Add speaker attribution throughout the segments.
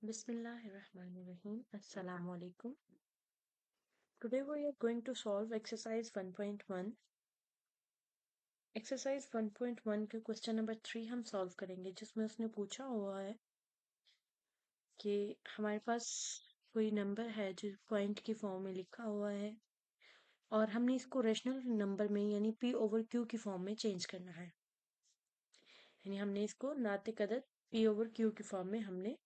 Speaker 1: Bismillahirrahmanirrahim. Assalamu alaikum. Today we are going to solve exercise 1.1. Exercise 1.1 के question number 3 हम solve करेंगे, जिसमें उसने पूछा हुआ है कि हमारे पास कोई नंबर है जो पॉइंट की फॉर्म में लिखा हुआ है और हमने इसको रेशनल नंबर में यानी p ओवर q की फॉर्म में चेंज करना है। यानी हमने इसको नातिक अदद p ओवर q की फॉर्म में हमने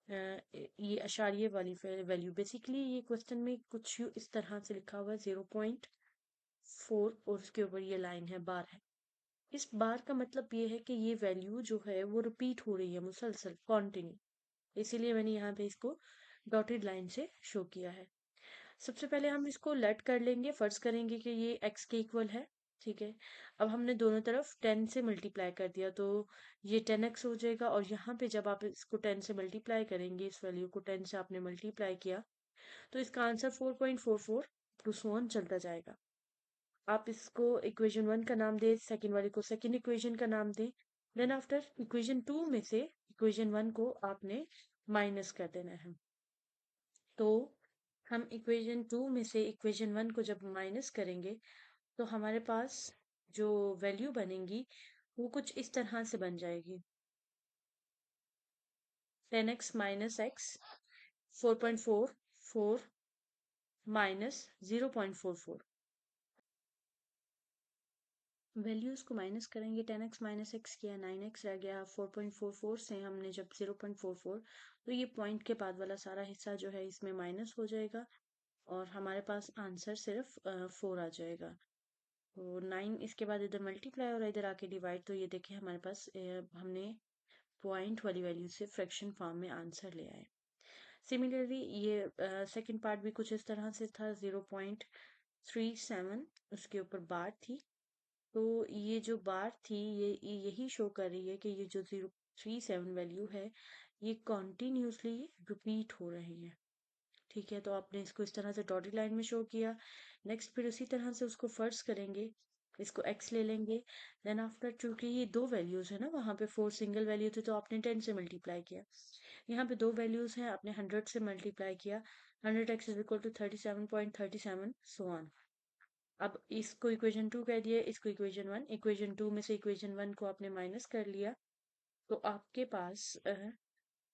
Speaker 1: ये अशारिये वाली वैल्यू, बेसिकली ये क्वेश्चन में कुछ इस तरह से लिखा हुआ है 0.4 और उसके ऊपर ये लाइन है, बार है। इस बार का मतलब ये है कि ये वैल्यू जो है वो रिपीट हो रही है मुसलसल कॉन्टिन्यू, इसीलिए मैंने यहाँ पे इसको डॉटेड लाइन से शो किया है। सबसे पहले हम इसको लेट कर लेंगे, फर्ज करेंगे कि ये x के इक्वल है। ठीक है, अब हमने दोनों तरफ 10 से मल्टीप्लाई कर दिया तो ये 10x हो जाएगा, और यहाँ पे जब आप इसको 10 से मल्टीप्लाई करेंगे, इस वैल्यू को 10 से आपने मल्टीप्लाई किया, तो इसका आंसर 4.44 टू सो ऑन चलता जाएगा। आप इसको इक्वेशन 1 का नाम दें, सेकंड वाले को सेकंड इक्वेशन का नाम दें। देन आफ्टर इक्वेशन 2 में से इक्वेशन 1 को आपने माइनस कर देना है। तो हम इक्वेशन 2 में से इक्वेशन 1 को जब माइनस करेंगे तो हमारे पास जो वैल्यू बनेगी वो कुछ इस तरह से बन जाएगी, 10x minus x 4.44 minus 0.44। Values को माइनस करेंगे, 10x माइनस एक्स किया 9x रह गया, 4.44 से हमने जब 0.44, तो ये पॉइंट के बाद वाला सारा हिस्सा जो है इसमें माइनस हो जाएगा और हमारे पास आंसर सिर्फ 4 आ जाएगा। तो 9 इसके बाद इधर मल्टीप्लाई और इधर आके डिवाइड, तो ये देखिए हमारे पास हमने पॉइंट वाली वैल्यू से फ्रैक्शन फॉर्म में आंसर ले आए। सिमिलरली ये सेकंड पार्ट भी कुछ इस तरह से था, 0.37 उसके ऊपर बार थी। तो ये जो बार थी ये यही शो कर रही है कि ये जो 0.37 वैल्यू है ये कॉन्टिन्यूसली रिपीट हो रही है। ठीक है, तो आपने इसको इस तरह से डॉटेड लाइन में शो किया। नेक्स्ट फिर उसी तरह से उसको फर्स्ट करेंगे, इसको x ले लेंगे। देन आफ्टर चूंकि ये दो वैल्यूज है ना, वहां पे 4 सिंगल वैल्यू थी तो आपने 10 से मल्टीप्लाई किया। यहाँ पे दो वैल्यूज हैं, आपने 100 से मल्टीप्लाई किया। 100x is equal to 37.37 so on. अब इसको इक्वेशन 2 कह दिया, इसको इक्वेशन 1। इक्वेशन 2 में से इक्वेशन 1 को आपने माइनस कर लिया, तो आपके पास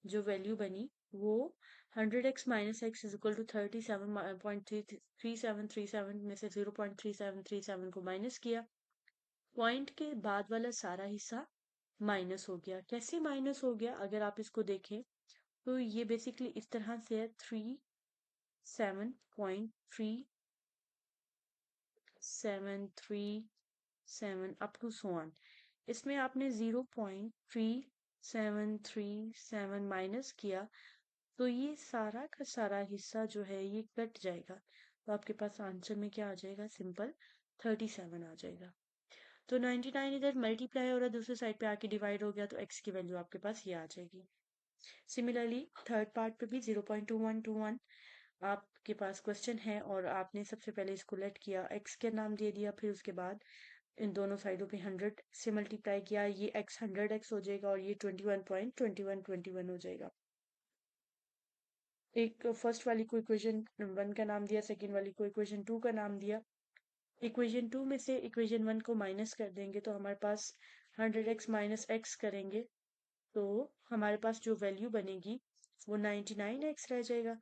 Speaker 1: जो वैल्यू बनी वो 100x minus X is equal to 37.3737 में से 0.3737 को माइनस किया। पॉइंट के बाद वाला सारा हिस्सा माइनस हो गया। कैसे माइनस हो गया अगर आप इसको देखें तो ये बेसिकली इस तरह से है, 37.3737 अप टू सो ऑन। इसमें आपने 0.3737 माइनस किया तो ये सारा का सारा हिस्सा जो है ये कट जाएगा, तो आपके पास आंसर में क्या आ जाएगा, सिंपल 37 आ जाएगा। तो 99 इधर मल्टीप्लाई हो रहा है, दूसरी साइड पे आके डिवाइड हो गया, तो x की वैल्यू आपके पास ये आ जाएगी। सिमिलरली थर्ड पार्ट पे भी 0.2121 आपके पास क्वेश्चन है और आपने सबसे पहले इसको लेट किया, x के नाम दे दिया, फिर उसके बाद इन दोनों साइडों पे 100 से मल्टीप्लाई किया, ये x 100x हो जाएगा और ये 21.2121 हो जाएगा। एक फर्स्ट वाली को इक्वेशन 1 का नाम दिया, सेकंड वाली को इक्वेशन 2 का नाम दिया। इक्वेशन 2 में से इक्वेशन 1 को माइनस कर देंगे तो हमारे पास 100x माइनस एक्स करेंगे तो हमारे पास जो वैल्यू बनेगी वो 99x रह जाएगा।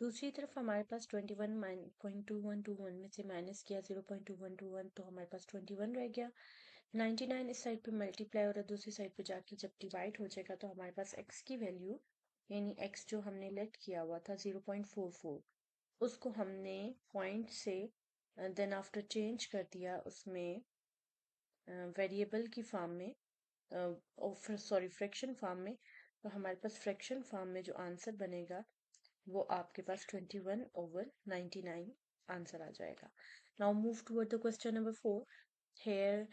Speaker 1: दूसरी तरफ हमारे पास 21.2121 में से माइनस किया 0.2121, तो हमारे पास 21 रह गया। 99 इस साइड पे मल्टीप्लाई हो रहा है, दूसरी साइड पे जाके जब डिवाइड हो जाएगा तो हमारे पास x की वैल्यू यानी x जो हमने लेट किया हुआ था 0.44, उसको हमने पॉइंट से देन आफ्टर चेंज कर दिया उसमें वेरिएबल की फॉर्म में, सॉरी फ्रैक्शन फॉर्म में। तो हमारे पास फ्रैक्शन फॉर्म में जो आंसर बनेगा वो आपके पास 21/99 आंसर आ जाएगा। Now move toward the question number 4। Here,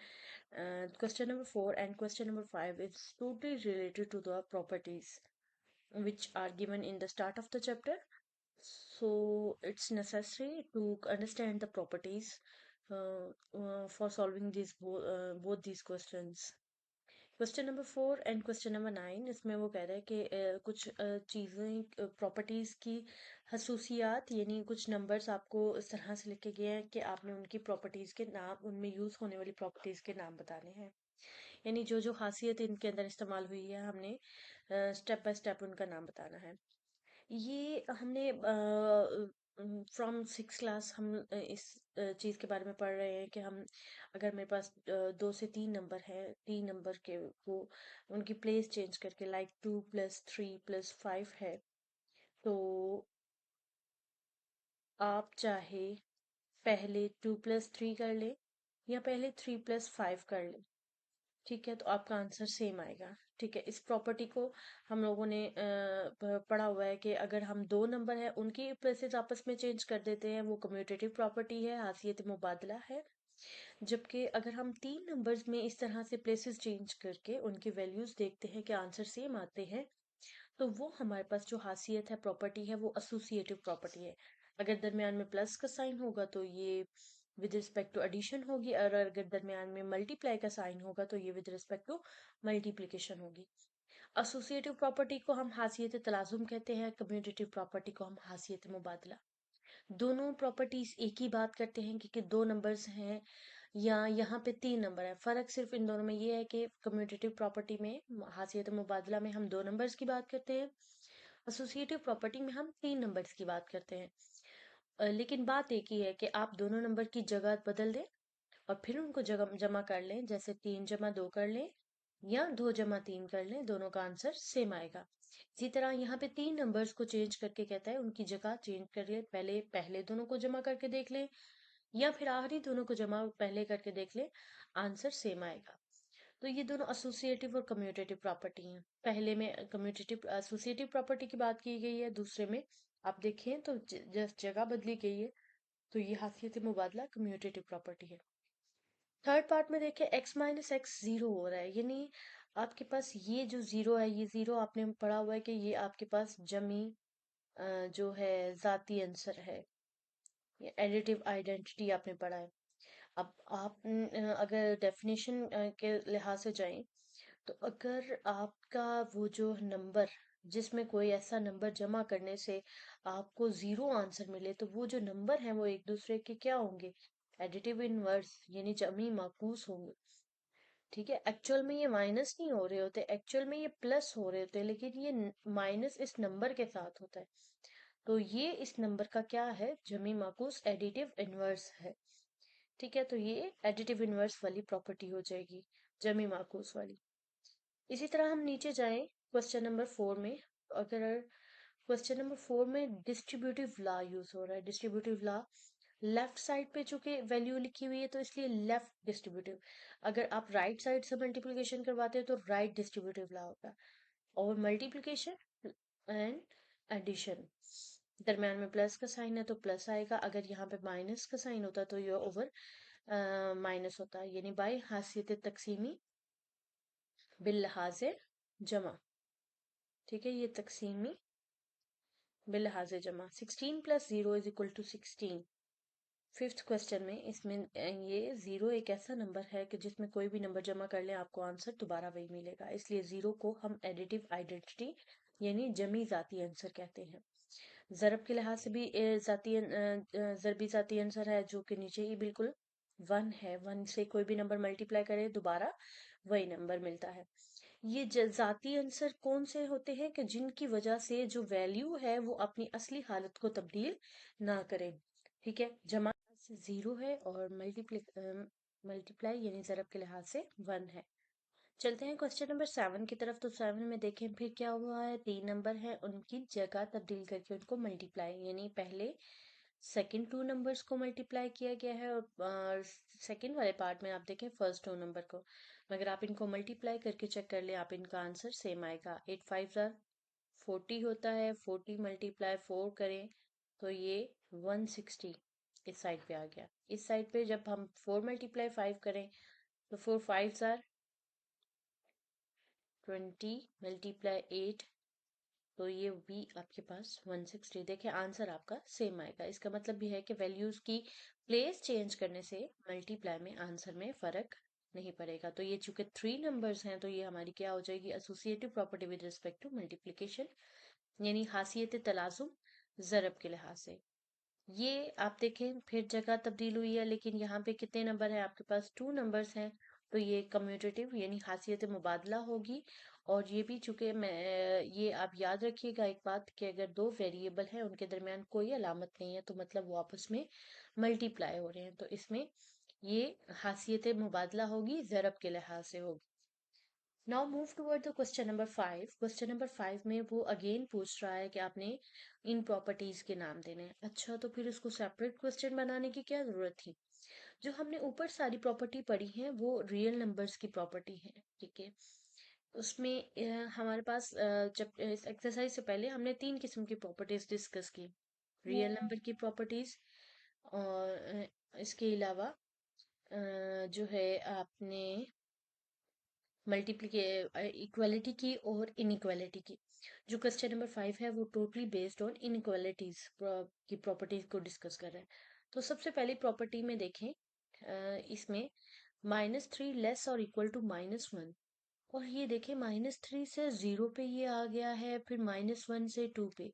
Speaker 1: question number 4 and question number 5 is totally related to the properties which are given in the start of the chapter. So it's necessary to understand the properties for solving both these questions. Question number 4 and question number 9, इसमें वो कह रहा है कि कुछ चीज़ें properties की खसूसियात, यानी कुछ नंबर्स आपको इस तरह से लिखे गए हैं कि आपने उनकी प्रॉपर्टीज़ के नाम, उनमें यूज़ होने वाली प्रॉपर्टीज़ के नाम बताने हैं। यानी जो जो खासियत इनके अंदर इस्तेमाल हुई है, हमने स्टेप बाय स्टेप उनका नाम बताना है। ये हमने फ्रॉम 6 क्लास हम इस चीज़ के बारे में पढ़ रहे हैं कि हम, अगर मेरे पास 2 से 3 नंबर है, 3 नंबर के वो उनकी प्लेस चेंज करके, लाइक 2+3+5 है, तो आप चाहे पहले 2+3 कर ले या पहले 3+5 कर ले, ठीक है, तो आपका आंसर सेम आएगा। ठीक है, इस प्रॉपर्टी को हम लोगों ने पढ़ा हुआ है कि अगर हम 2 नंबर है उनकी प्लेसेस आपस में चेंज कर देते हैं, वो कम्यूटेटिव प्रॉपर्टी है, हासियत मुबादला है। जबकि अगर हम 3 नंबर्स में इस तरह से प्लेसेस चेंज करके उनकी वैल्यूज देखते हैं कि आंसर सेम आते हैं, तो वो हमारे पास जो खासियत है, प्रॉपर्टी है, वो एसोसिएटिव प्रॉपर्टी है। अगर दरमियान में प्लस का साइन होगा तो ये विद रिस्पेक्ट टू एडिशन होगी, और अगर दरमियान में मल्टीप्लाई का साइन होगा तो ये विद रिस्पेक्ट टू मल्टीप्लिकेशन होगी। एसोसिएटिव प्रॉपर्टी को हम हासियत तलाजुम कहते हैं, कम्यूटेटिव प्रॉपर्टी को हम हासियत मुबादला। दोनों प्रॉपर्टीज एक ही बात करते हैं कि 2 नंबर्स हैं या यहाँ पे 3 नंबर है। फर्क सिर्फ इन दोनों में ये है कि कम्यूटेटिव प्रॉपर्टी में, हासियत मुबादला में, हम 2 नंबर्स की बात करते हैं, एसोसिएटिव प्रॉपर्टी में हम 3 नंबर्स की बात करते हैं। लेकिन बात एक ही है कि आप दोनों नंबर की जगह बदल दें और फिर उनको जगह जमा कर लें, जैसे 3 जमा 2 कर लें या 2 जमा 3 कर लें, दोनों का आंसर सेम आएगा। इसी तरह यहाँ पे 3 नंबर्स को चेंज करके कहता है उनकी जगह चेंज करिए, पहले पहले दोनों को जमा करके देख लें या फिर आखिरी दोनों को जमा पहले करके देख लें, आंसर सेम आएगा। तो ये दोनों एसोसिएटिव और कम्यूटेटिव प्रॉपर्टी हैं। पहले में कम्यूटेटिव एसोसिएटिव प्रॉपर्टी की बात की गई है, दूसरे में आप देखें तो जस्ट जगह बदली गई है, तो ये हासियत मुबादला कम्यूटेटिव प्रॉपर्टी है। थर्ड पार्ट में देखें, x-x 0 हो रहा है, यानी आपके पास ये जो 0 है, ये 0 आपने पढ़ा हुआ है कि ये आपके पास जमी जो है जाती आंसर है, ये एडिटिव आइडेंटिटी आपने पढ़ा है। अब आप अगर डेफिनेशन के लिहाज से जाएं, तो अगर आपका वो जो नंबर, जिसमें कोई ऐसा नंबर जमा करने से आपको 0 आंसर मिले, तो वो जो नंबर है वो एक दूसरे के क्या होंगे, एडिटिव इनवर्स, यानी जमी माकूस होंगे। ठीक है, एक्चुअल में ये माइनस नहीं हो रहे होते, एक्चुअल में ये प्लस हो रहे होते, लेकिन ये माइनस इस नंबर के साथ होता है, तो ये इस नंबर का क्या है, जमी माकूस एडिटिव इनवर्स है। ठीक है, तो ये एडिटिव इनवर्स वाली प्रॉपर्टी हो जाएगी, जमी माकूस वाली। इसी तरह हम नीचे जाएं क्वेश्चन नंबर 4 में, अगर क्वेश्चन नंबर 4 में डिस्ट्रीब्यूटिव लॉ यूज हो रहा है। डिस्ट्रीब्यूटिव लॉ, लेफ्ट साइड पे चूंकि वैल्यू लिखी हुई है तो इसलिए लेफ्ट डिस्ट्रीब्यूटिव, अगर आप राइट साइड से मल्टीप्लिकेशन करवाते हैं तो राइट डिस्ट्रीब्यूटिव लॉ होगा, और मल्टीप्लिकेशन एंड एडिशन, दरम्यान में प्लस का साइन है तो प्लस आएगा, अगर यहाँ पे माइनस का साइन होता तो ये ओवर माइनस होता है, यानी बाई हासियत तकसीमी बिल लिहाज जमा। ठीक है, ये तकसीमी बिल लिहाज जमा, 16+0 = 16। फिफ्थ क्वेश्चन में इसमें ये 0 एक ऐसा नंबर है कि जिसमें कोई भी नंबर जमा कर ले आपको आंसर दोबारा वही मिलेगा, इसलिए 0 को हम एडिटिव आइडेंटिटी यानी जमी जाती आंसर कहते हैं। ज़रब के लिहाज से भी ज़रबी जाती आंसर है, जो कि नीचे ही बिल्कुल 1 है, 1 से कोई भी नंबर मल्टीप्लाई करे दोबारा वही नंबर मिलता है। ये जाती आंसर कौन से होते हैं कि जिनकी वजह से जो वैल्यू है वो अपनी असली हालत को तब्दील ना करे। ठीक है, जमा से 0 है और मल्टीप्लाई यानी ज़रब के लिहाज से 1 है। चलते हैं क्वेश्चन नंबर 7 की तरफ। तो 7 में देखें फिर क्या हुआ है, 3 नंबर है, उनकी जगह तब्दील करके उनको मल्टीप्लाई, यानी पहले सेकंड 2 नंबर्स को मल्टीप्लाई किया गया है, और सेकंड वाले पार्ट में आप देखें फर्स्ट 2 नंबर को, मगर आप इनको मल्टीप्लाई करके चेक कर ले, आप इनका आंसर सेम आएगा। 8×5 = 40 होता है, 40 × 4 करें तो ये 160 इस साइड पे आ गया। इस साइड पे जब हम 4 × 5 करें तो 4×5 = 20 × 8, तो ये भी आपके पास 160। देखें आंसर आपका सेम आएगा, इसका मतलब भी है कि वैल्यूज की प्लेस चेंज करने से मल्टीप्लाई में आंसर में फर्क नहीं पड़ेगा। तो ये चूंकि 3 नंबर्स हैं तो ये हमारी क्या हो जाएगी, associative property with respect to multiplication, यानी हासियत तलाजुम ज़रब के लिहाज से। ये आप देखें फिर जगह तब्दील हुई है, लेकिन यहाँ पे कितने नंबर है आपके पास, 2 नंबर्स हैं। तो ये कम्यूटेटिव यानी हासियत मुबादला होगी। और ये भी चूंकि मैं ये आप याद रखिएगा एक बात कि अगर दो वेरिएबल हैं उनके दरमियान कोई अलामत नहीं है तो मतलब वो आपस में मल्टीप्लाई हो रहे हैं, तो इसमें ये हासियत मुबादला होगी, ज़रब के लिहाज से होगी। Now move toward the question number 5। Question number 5 में वो अगेन पूछ रहा है कि आपने इन प्रॉपर्टीज के नाम देने हैं। अच्छा, तो फिर उसको सेपरेट क्वेश्चन बनाने की क्या जरूरत थी? जो हमने ऊपर सारी प्रॉपर्टी पढ़ी है वो रियल नंबर्स की प्रॉपर्टी है, ठीक है। उसमें हमारे पास जब इस एक्सरसाइज से पहले हमने 3 किस्म की प्रॉपर्टीज डिस्कस की, रियल नंबर की प्रॉपर्टीज, और इसके अलावा जो है आपने मल्टीप्लिके इक्वालिटी की और इनइक्वालिटी की। जो क्वेश्चन नंबर 5 है वो टोटली बेस्ड ऑन इनइक्वालिटीज की प्रॉपर्टीज को डिस्कस कर रहा है। तो सबसे पहली प्रॉपर्टी में देखें, इसमें -3 लेस और इक्वल टू -1, और ये देखें -3 से 0 पे ये आ गया है, फिर -1 से 2 पे।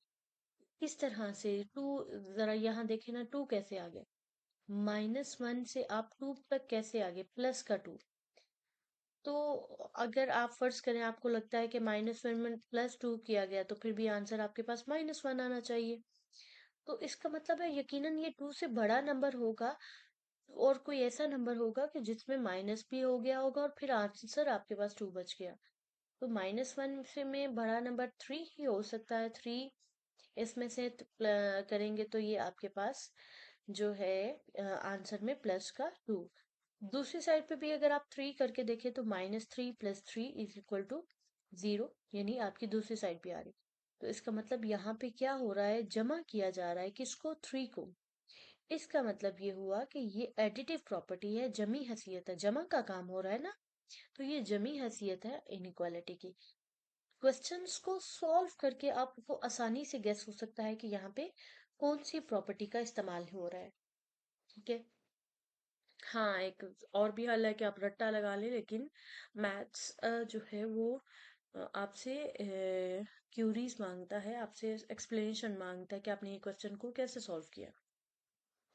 Speaker 1: किस तरह से 2, जरा यहाँ देखें ना, 2 कैसे आ गया, -1 से आप 2 तक कैसे आ गए, प्लस का 2। तो अगर आप फर्ज करें आपको लगता है कि -1 में +2 किया गया तो फिर भी आंसर आपके पास -1 आना चाहिए। तो इसका मतलब है यकीनन ये 2 से बड़ा नंबर होगा, और कोई ऐसा नंबर होगा कि जिसमें माइनस भी हो गया होगा और फिर आंसर आपके पास 2 बच गया। तो -1 से में बड़ा नंबर 3 ही हो सकता है। 3 इसमें से करेंगे तो ये आपके पास जो है आंसर में प्लस का 2। दूसरी साइड पे भी अगर आप 3 करके देखें तो -3 + 3 इज इक्वल टू 0, यानी आपकी दूसरी साइड भी आ रही। तो इसका मतलब यहाँ पे क्या हो रहा है, जमा किया जा रहा है किसको, 3 को। इसका मतलब ये हुआ कि ये एडिटिव प्रॉपर्टी है, जमी हैसियत है, जमा का काम हो रहा है ना, तो ये जमी हैसियत है इनइक्वालिटी की। क्वेश्चंस को सॉल्व करके आपको आसानी से गेस हो सकता है कि यहाँ पे कौन सी प्रॉपर्टी का इस्तेमाल हो रहा है, ठीक है। हाँ, एक और भी हल है कि आप रट्टा लगा लें, लेकिन मैथ्स जो है वो आपसे क्यूरीज मांगता है, आपसे एक्सप्लेनेशन मांगता है कि आपने ये क्वेश्चन को कैसे सॉल्व किया।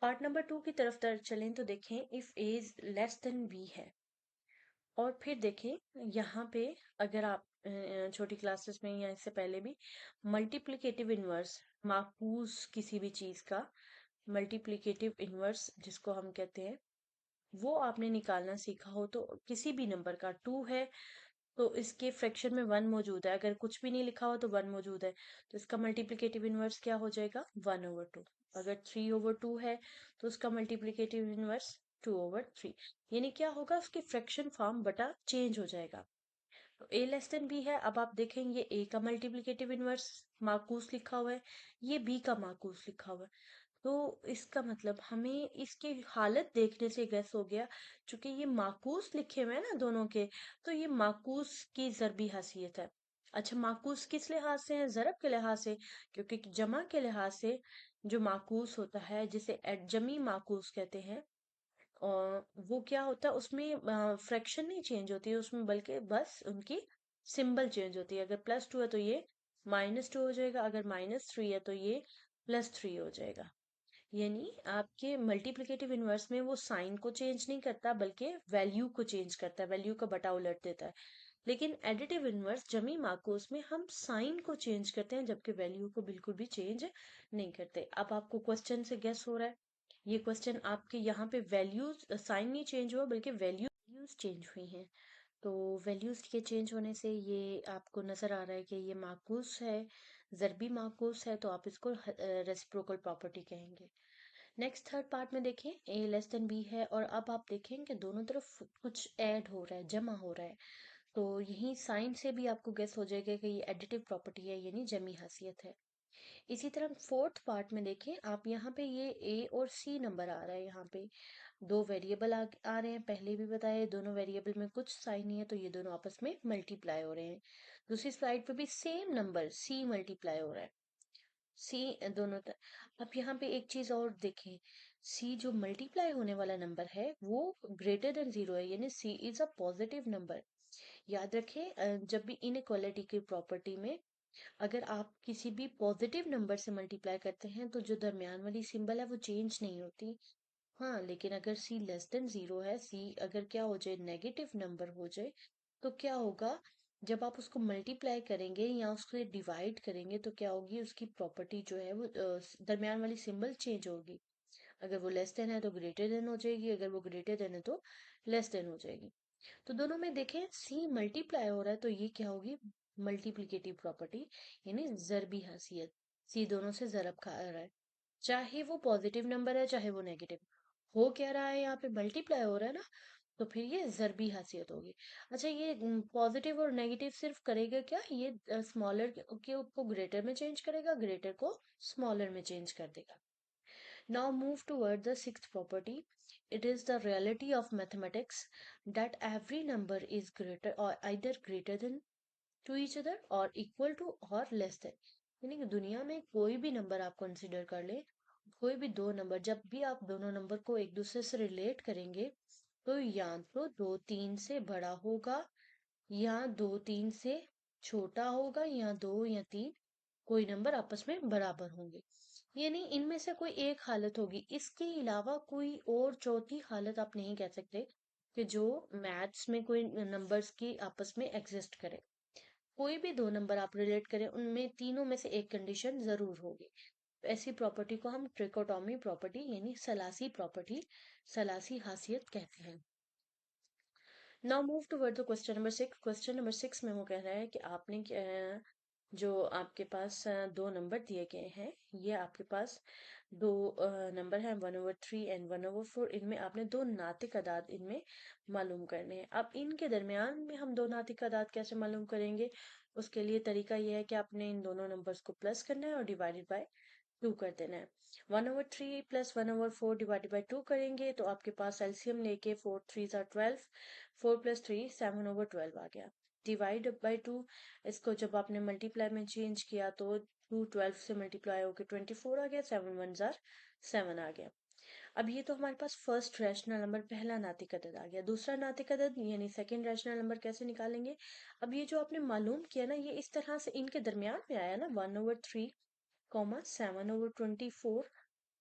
Speaker 1: पार्ट नंबर 2 की तरफ चलें तो देखें, if A is less than B है, और फिर देखें यहाँ पे अगर आप छोटी क्लासेस में या इससे पहले भी मल्टीप्लिकेटिव इनवर्स, माकूस किसी भी चीज का मल्टीप्लिकेटिव इनवर्स जिसको हम कहते हैं, वो आपने निकालना सीखा हो तो किसी भी नंबर का 2 है तो इसके फ्रैक्शन में 1 मौजूद है, अगर कुछ भी नहीं लिखा हो तो 1 मौजूद है, तो इसका मल्टीप्लिकेटिव इनवर्स क्या हो जाएगा, 1/2। अगर 3/2 है तो उसका मल्टीप्लिकेटिव इनवर्स 2/3, यानी क्या होगा, उसकी फ्रैक्शन फॉर्म बटा चेंज हो जाएगा। तो ए लेस देन बी है, अब आप देखेंगे ए का मल्टीप्लिकेटिव इनवर्स माकूस लिखा हुआ है, ये बी का माकूस लिखा हुआ है। तो इसका मतलब हमें इसकी हालत देखने से गैस हो गया, चूंकि ये माकूस लिखे हुए हैं ना दोनों के, तो ये माकूस की ज़रबी हैसियत है। अच्छा, माकूस किस लिहाज से है, ज़रब के लिहाज से, क्योंकि जमा के लिहाज से जो माकूस होता है जिसे जमी माकूस कहते हैं, और वो क्या होता है, उसमें फ्रैक्शन नहीं चेंज होती है उसमें, बल्कि बस उनकी सिंबल चेंज होती है। अगर +2 है तो ये -2 हो जाएगा, अगर -3 है तो ये +3 हो जाएगा। यानी आपके मल्टीप्लिकेटिव इनवर्स में वो साइन को चेंज नहीं करता बल्कि वैल्यू को चेंज करता है, वैल्यू का बटा उलट देता है। लेकिन एडिटिव इनवर्स जमी माकूस में हम साइन को चेंज करते हैं जबकि वैल्यू को बिल्कुल भी चेंज नहीं करते। अब आपको क्वेश्चन से गेस हो रहा है, ये क्वेश्चन आपके यहाँ पे वैल्यूज, साइन नहीं चेंज हुआ बल्कि वैल्यूज चेंज हुई हैं। तो वैल्यूज के चेंज होने से ये आपको नजर आ रहा है कि ये माकूस है, ज़रबी माकूस है, तो आप इसको रेसिप्रोकल प्रॉपर्टी कहेंगे। नेक्स्ट थर्ड पार्ट में देखें, ए लेस देन बी है, और अब आप देखें कि दोनों तरफ कुछ ऐड हो रहा है, जमा हो रहा है। तो यही साइन से भी आपको गेस हो जाएगा कि ये एडिटिव प्रॉपर्टी है, यानी जमी हैसियत है। इसी तरह फोर्थ पार्ट में देखें आप, यहाँ पे ये ए और सी नंबर आ रहा है, यहाँ पे दो वेरिएबल आ रहे हैं, पहले भी बताया दोनों वेरिएबल में कुछ साइन ही है तो ये दोनों आपस में मल्टीप्लाई हो रहे हैं। दूसरी स्लाइड पे भी सेम नंबर सी मल्टीप्लाई हो रहा है, सी दोनों अब यहाँ पे एक चीज और देखें, सी जो मल्टीप्लाई होने वाला नंबर है वो ग्रेटर देन 0 है, यानी सी इज अ पॉजिटिव नंबर। याद रखें, जब भी इनइक्वालिटी की प्रॉपर्टी में अगर आप किसी भी पॉजिटिव नंबर से मल्टीप्लाई करते हैं तो जो दरमियान वाली सिंबल है वो चेंज नहीं होती। हाँ, लेकिन अगर सी लेस देन 0 है, सी अगर क्या हो जाए, नेगेटिव नंबर हो जाए, तो क्या होगा, जब आप उसको मल्टीप्लाई करेंगे या उसको डिवाइड करेंगे तो क्या होगी, उसकी प्रॉपर्टी जो है वो दरमियान वाली सिंबल चेंज होगी। अगर वो लेस देन है तो ग्रेटर देन हो जाएगी, अगर वो ग्रेटर देन है तो लेस देन हो जाएगी। तो दोनों में देखें, सी मल्टीप्लाई हो रहा है तो ये क्या होगी, मल्टीप्लिकेटिव प्रॉपर्टी, यानी ज़रबी हैसियत। सी दोनों से ज़रब खा रहा है, चाहे वो पॉजिटिव नंबर है चाहे वो नेगेटिव। हो क्या रहा है, यहाँ पे मल्टीप्लाई हो रहा है ना, तो फिर ये ज़रबी हैसियत होगी। अच्छा, ये पॉजिटिव और नेगेटिव सिर्फ करेगा क्या, ये स्मॉलर को ग्रेटर में चेंज करेगा, ग्रेटर को स्मॉलर में चेंज कर देगा। Now move toward the sixth property. It is the reality of mathematics that every number is greater or either greater than to each other or equal to or less than। यानी कि दुनिया में कोई भी number आप consider कर ले, कोई भी दो नंबर, जब भी आप दोनों नंबर को एक दूसरे से रिलेट करेंगे तो या तो दो तीन से बड़ा होगा या दो तीन से छोटा होगा या दो या तीन कोई नंबर आपस में बराबर होंगे। यानी इनमें से कोई एक हालत होगी, इसके अलावा कोई और चौथी हालत आप नहीं कह सकते कि जो मैथ्स में कोई नंबर्स की आपस में एग्जिस्ट करे। कोई भी दो नंबर आप रिलेट करें, उनमें तीनों में से एक कंडीशन जरूर होगी। ऐसी प्रॉपर्टी को हम ट्रिकोटोमी प्रॉपर्टी यानी सलासी प्रॉपर्टी, सलासी हासियत कहते हैं। Now move toward the question number 6। Question number 6 में वो कह रहा है कि आपने जो आपके पास दो नंबर दिए गए हैं, ये आपके पास दो नंबर हैं 1/3 एंड 1/4। इनमें आपने दो नातिक अदाद इनमें मालूम करने हैं। अब इनके दरमियान में हम दो नातिक अदाद कैसे मालूम करेंगे, उसके लिए तरीका यह है कि आपने इन दोनों नंबर्स को प्लस करना है और डिवाइडेड बाय 2 कर देना है। 1/3 प्लस 1/4 डिवाइडेड बाय 2 करेंगे तो आपके पास एलसीएम लेके 4 3 12, 4 प्लस 3 7/12 आ गया। डिवाइड बाय 2, इसको जब आपने मल्टीप्लाई में चेंज किया तो 2 12 से मल्टीप्लाई होकर 24 आ गया, 7 1 जार 7 आ गया। अब ये तो हमारे पास फर्स्ट रैशनल नंबर, पहला नातिक अदद आ गया। दूसरा नातिक अदद यानी सेकंड रैशनल नंबर कैसे निकालेंगे, अब ये जो आपने मालूम किया ना, ये इस तरह से इनके दरमियान में आया ना, 1/3 7/24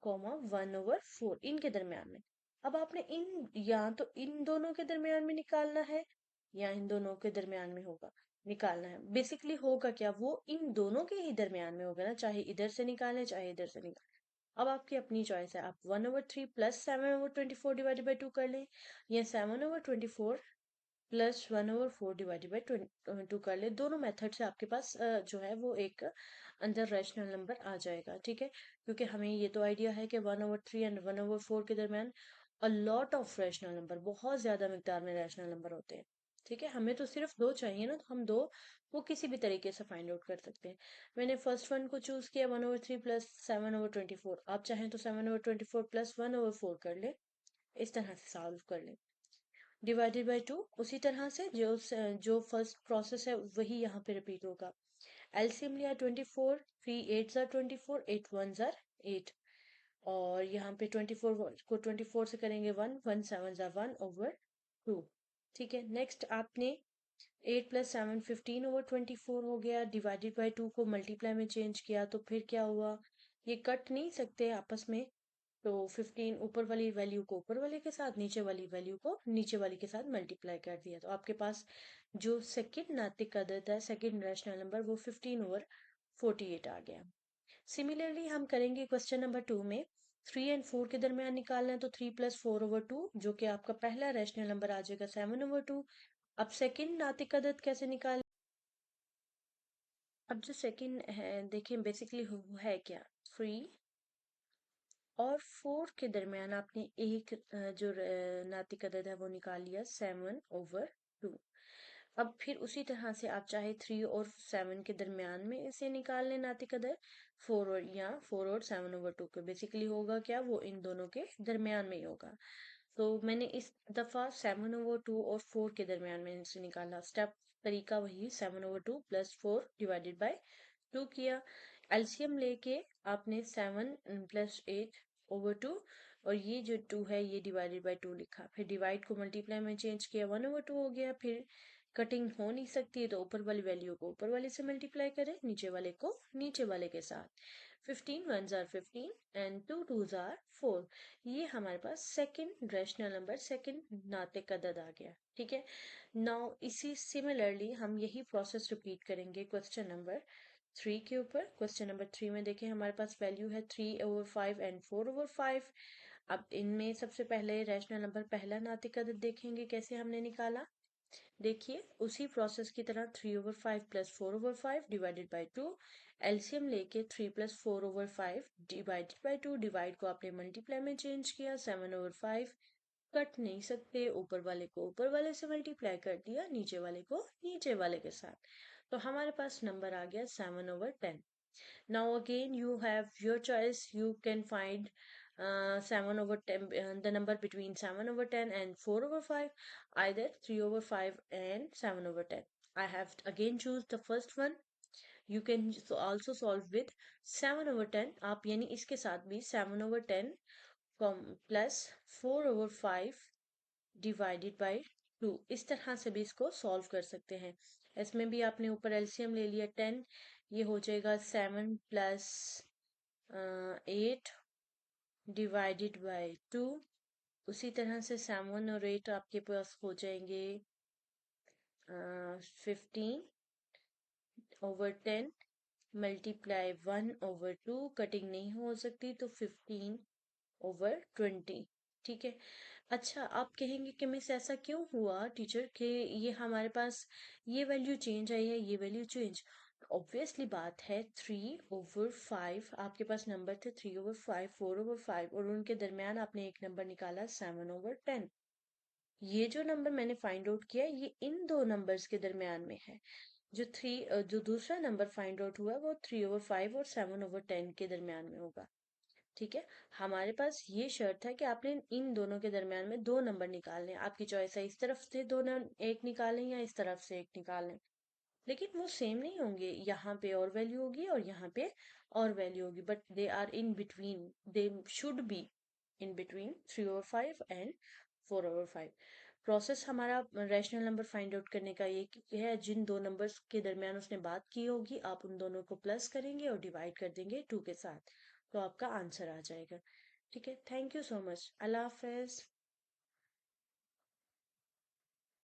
Speaker 1: 1/4 इनके दरमियान में। अब आपने इन या तो इन दोनों के दरमियान में निकालना है या इन दोनों के दरमियान में होगा निकालना है। बेसिकली होगा क्या, वो इन दोनों के ही दरमियान में होगा ना, चाहे इधर से निकालें चाहे इधर से निकालें। अब आपकी अपनी चॉइस है, आप 1/3 प्लस 7/24 डिवाइडेड बाई 2 कर लें या 7/24 प्लस 1/4 डिवाइडेड बाई 2 कर ले। दोनों मेथड से आपके पास जो है वो एक अंदर रैशनल नंबर आ जाएगा, ठीक है। क्योंकि हमें ये तो आइडिया है कि 1/3 एंड 1/4 के दरमियान a lot of rational number, बहुत ज्यादा मिकदार में रैशनल नंबर होते हैं, ठीक है। हमें तो सिर्फ दो चाहिए ना, तो हम दो वो किसी भी तरीके से फाइंड आउट कर सकते हैं। मैंने फर्स्ट वन को चूज किया 1/3 प्लस 7/24, आप चाहें तो 7/24 प्लस 1/4 कर ले, इस तरह से सॉल्व कर ले। डिवाइडेड बाई 2 उसी तरह से जो फर्स्ट प्रोसेस है वही यहाँ पे रिपीट होगा। एलसीएम लिया 24, 3 8 जार 24, 8 1 जार 8, और यहाँ पे 24 को 24 से करेंगे 1, 1 7 जार 1/2, ठीक है। नेक्स्ट आपने 8 प्लस 7 15/24 हो गया। डिवाइडेड बाई 2 को मल्टीप्लाई में चेंज किया तो फिर क्या हुआ, ये कट नहीं सकते आपस में, तो 15 ऊपर वाली वैल्यू को ऊपर वाले के साथ, नीचे वाली वैल्यू को नीचे वाली के साथ मल्टीप्लाई कर दिया, तो आपके पास जो सेकंड नातिक अदद है, सेकंड रैशनल नंबर, वो 15/48 आ गया। सिमिलरली हम करेंगे क्वेश्चन नंबर 2 में 3 एंड 4 के दरमियान निकालना है, तो 3 प्लस 4/2 जो कि आपका पहला रैशनल नंबर आ जाएगा 7/2। अब सेकंड नातिक अदद कैसे निकाल, अब जो सेकंड है देखिए बेसिकली है क्या, 3 और 4 के दरमियान आपने एक जो नातिक अदद है वो निकाल लिया 7/2। अब फिर उसी तरह से आप चाहे 3 और 7 के दरमियान में इसे निकाल लें नातिक अदद, 4 और 7/2 के, बेसिकली होगा क्या, वो इन दोनों के दरमियान में ही होगा। तो मैंने इस दफा 7/2 और 4 के दरमियान में इसे निकाला, स्टेप तरीका वही 7/2 प्लस 4 डिवाइडेड बाय 2 किया। एलसीएम लेके आपने 7 प्लस 8/2 और ये जो 2 है ये डिवाइडेड बाय 2 लिखा, फिर डिवाइड को मल्टीप्लाई में चेंज किया 1/2 हो गया, फिर कटिंग हो नहीं सकती है तो ऊपर वाली वैल्यू को ऊपर वाले से मल्टीप्लाई करें, नीचे वाले को नीचे वाले के साथ। 15 1s are 15 and 2 2s are 4। ये हमारे पास सेकंड रैशनल नंबर, सेकंड नातिक अदद आ गया। ठीक है, नाउ इसी सिमिलरली हम यही प्रोसेस रिपीट करेंगे क्वेश्चन नंबर 3 के ऊपर। क्वेश्चन नंबर 3 में देखें हमारे पास वैल्यू है 3/5 एंड 4/5। अब इनमें सबसे पहले रैशनल नंबर पहला नातिक अदद देखेंगे कैसे हमने निकाला। देखिए उसी प्रोसेस की तरह 3/5 प्लस 4/5 डिवाइडेड बाई 2, एलसीएम लेके 3 प्लस 4/5 डिवाइडेड बाई 2, डिवाइड को आपने मल्टीप्लाई में चेंज किया 7/5, कट नहीं सकते, ऊपर वाले को ऊपर वाले से मल्टीप्लाई कर दिया, नीचे वाले को नीचे वाले के साथ, तो हमारे पास नंबर आ गया 7/10। Now again you have your choice. You can find 7/10, the number between 7/10 and 4/5, either 3/5 and 7/10. I have again choose the first one. You can also solve with 7/10. आप यानी इसके साथ भी 7/10 plus 4/5 डिवाइडेड बाई 2, इस तरह से भी इसको सॉल्व कर सकते हैं। इसमें भी आपने ऊपर एलसीएम ले लिया 10, ये हो जाएगा 7 प्लस 8 डिवाइडेड बाई 2। उसी तरह से 7 और 8 आपके पास हो जाएंगे 15/10 मल्टीप्लाई 1/2, कटिंग नहीं हो सकती तो 15/20। ठीक है, अच्छा आप कहेंगे कि मिस ऐसा क्यों हुआ टीचर कि ये हमारे पास ये वैल्यू चेंज आई है, ये वैल्यू चेंज। ऑब्वियसली बात है 3/5 आपके पास नंबर थे 3/5 4/5 और उनके दरमियान आपने एक नंबर निकाला 7/10। ये जो नंबर मैंने फाइंड आउट किया ये इन दो नंबर्स के दरमियान में है। जो दूसरा नंबर फाइंड आउट हुआ वो 3/5 और 7/10 के दरमियान में होगा। ठीक है, हमारे पास ये शर्त है कि आपने इन दोनों के दरमियान में दो नंबर निकालने हैं। आपकी चॉइस है इस तरफ से दो एक निकालें या इस तरफ से एक निकालें, लेकिन वो सेम नहीं होंगे। यहाँ पे और वैल्यू होगी और यहाँ पे और वैल्यू होगी, but they are in between, they should be in between 3/5 and 4/5। Process हमारा रैशनल नंबर फाइंड आउट करने का ये है, जिन दो नंबर्स के दरमियान उसने बात की होगी आप उन दोनों को प्लस करेंगे और डिवाइड कर देंगे 2 के साथ, तो आपका आंसर आ जाएगा। ठीक है, thank you so much, Allah Hafiz.